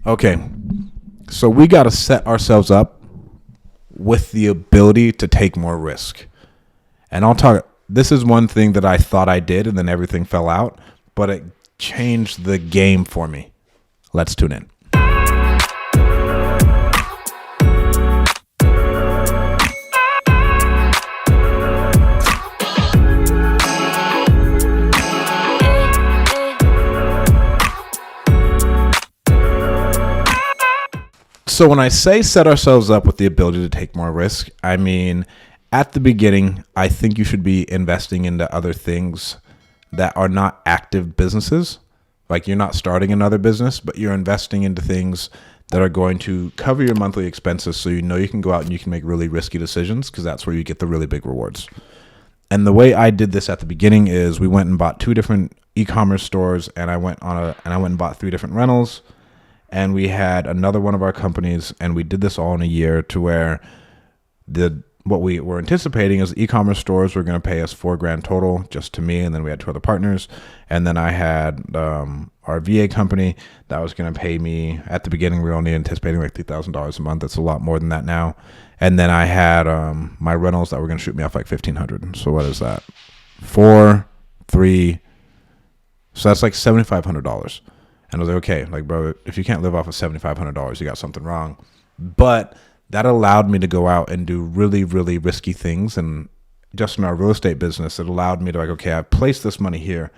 Okay, so we got to set ourselves up with the ability to take more risk. And I'll talk. This is one thing that I thought I did, and then everything fell out, but it changed the game for me. Let's tune in. So when I say set ourselves up with the ability to take more risk, I mean, at the beginning, I think you should be investing into other things that are not active businesses. Like you're not starting another business, but you're investing into things that are going to cover your monthly expenses so you know you can go out and you can make really risky decisions because that's where you get the really big rewards. And the way I did this at the beginning is we went and bought 2 different e-commerce stores, and I went and bought 3 different rentals. And we had another one of our companies, and we did this all in a year to where what we were anticipating is the e-commerce stores were going to pay us $4,000 total, just to me, and then we had 2 other partners. And then I had our VA company that was going to pay me. At the beginning, we were only anticipating like $3,000 a month. That's a lot more than that now. And then I had my rentals that were going to shoot me off like $1,500. So what is that? 4, 3. So that's like $7,500. And I was like, okay, like, bro, if you can't live off of $7,500, you got something wrong. But that allowed me to go out and do really, really risky things. And just in our real estate business, it allowed me to like, okay, I've placed this money here.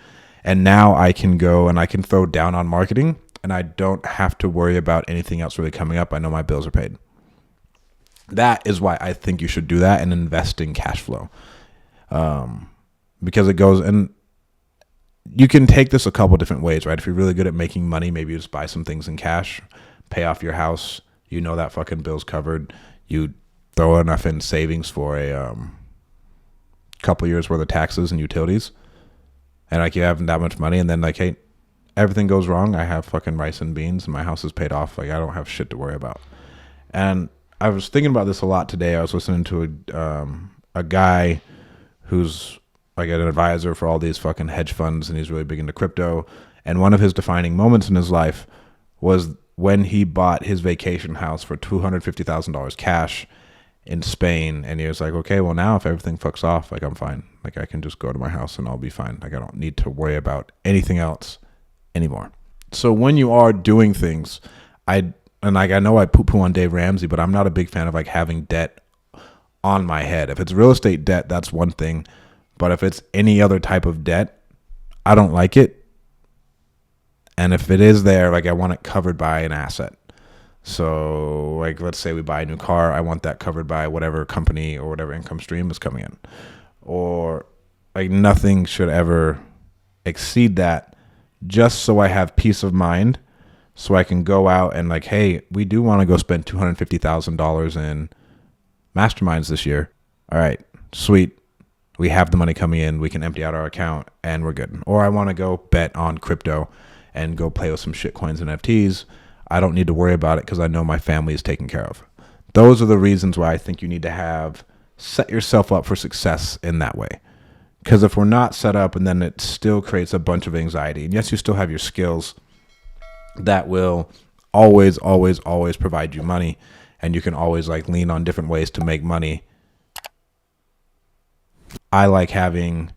And now I can go and I can throw down on marketing. And I don't have to worry about anything else really coming up. I know my bills are paid. That is why I think you should do that and invest in cash flow. Because it goes, and you can take this a couple different ways, right? If you're really good at making money, maybe you just buy some things in cash, pay off your house. You know that fucking bill's covered. You throw enough in savings for a couple years worth of taxes and utilities. And like you have that much money, and then like, hey, everything goes wrong. I have fucking rice and beans and my house is paid off. Like I don't have shit to worry about. And I was thinking about this a lot today. I was listening to a guy who's like an advisor for all these fucking hedge funds, and he's really big into crypto. And one of his defining moments in his life was when he bought his vacation house for $250,000 cash in Spain. And he was like, okay, well now if everything fucks off, like I'm fine. Like I can just go to my house and I'll be fine. Like I don't need to worry about anything else anymore. So when you are doing things, I know I poo-poo on Dave Ramsey, but I'm not a big fan of like having debt on my head. If it's real estate debt, that's one thing. But if it's any other type of debt, I don't like it. And if it is there, like I want it covered by an asset. So like, let's say we buy a new car. I want that covered by whatever company or whatever income stream is coming in. Or like nothing should ever exceed that, just so I have peace of mind. So I can go out and like, hey, we do want to go spend $250,000 in masterminds this year. All right, sweet. We have the money coming in. We can empty out our account and we're good. Or I want to go bet on crypto and go play with some shit coins and NFTs. I don't need to worry about it because I know my family is taken care of. Those are the reasons why I think you need to set yourself up for success in that way. Because if we're not set up, and then it still creates a bunch of anxiety. And yes, you still have your skills that will always, always, always provide you money. And you can always like lean on different ways to make money. I like having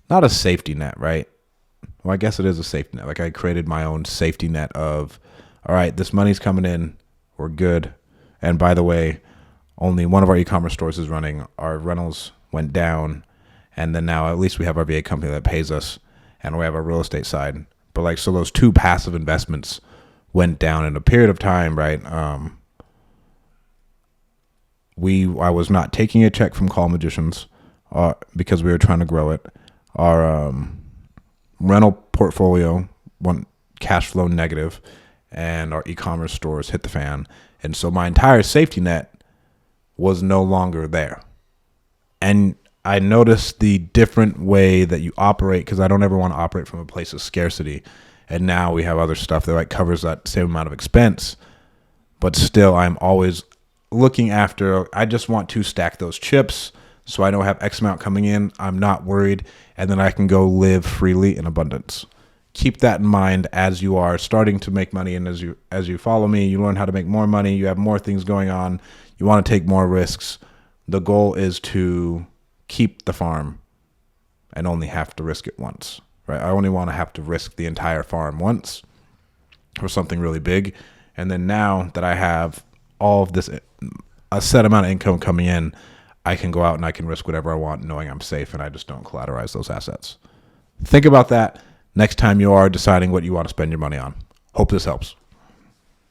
not a safety net, right? Well, I guess it is a safety net. Like I created my own safety net of, all right, this money's coming in. We're good. And by the way, only one of our e-commerce stores is running. Our rentals went down. And then now at least we have our VA company that pays us, and we have our real estate side. But like, so those 2 passive investments went down in a period of time, right? I was not taking a check from Call Magicians because we were trying to grow it. Our rental portfolio went cash flow negative, and our e-commerce stores hit the fan. And so my entire safety net was no longer there. And I noticed the different way that you operate, because I don't ever want to operate from a place of scarcity. And now we have other stuff that like covers that same amount of expense. But still, I'm always looking after, I just want to stack those chips so I know I have X amount coming in. I'm not worried. And then I can go live freely in abundance. keep that in mind as you are starting to make money, and as you follow me, you learn how to make more money, you have more things going on, you want to take more risks. The goal is to keep the farm and only have to risk it once, right? I only want to have to risk the entire farm once for something really big. And then now that I have all of this, a set amount of income coming in, I can go out and I can risk whatever I want knowing I'm safe and I just don't collateralize those assets. Think about that next time you are deciding what you want to spend your money on. Hope this helps.